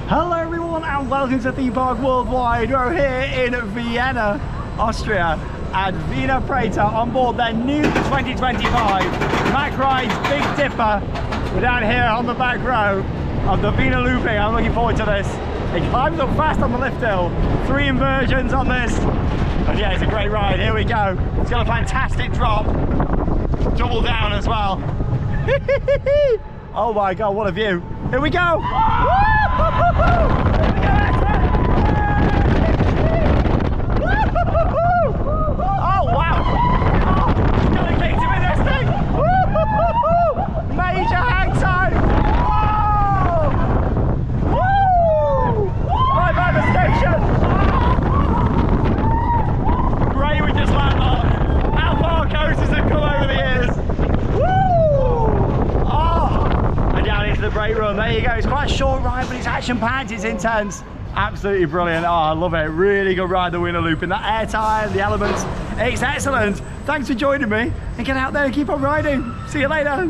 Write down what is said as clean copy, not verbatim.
Hello everyone and welcome to Theme Park Worldwide. We're here in Vienna, Austria at Wiener Prater on board their new 2025 Mack Rides Big Dipper. We're down here on the back row of the Wiener Looping. I'm looking forward to this. It climbs up fast on the lift hill. 3 inversions on this. And yeah, it's a great ride. Here we go. It's got a fantastic drop. Double down as well. Oh my God, what a view. Here we go. Oh wow! Oh, gonna kick him in this thing! Major hang time! Whoa! Woo! Right by the station! Great, we just landed on. How far coasters have come over the years! Woo! Oh! And down into the brake run. There you go. It's quite a short ride, but it's action-packed. It's intense. Absolutely brilliant. Oh, I love it. Really good ride, the Wiener Looping. That air time, the elements, it's excellent. Thanks for joining me and get out there and keep on riding. See you later.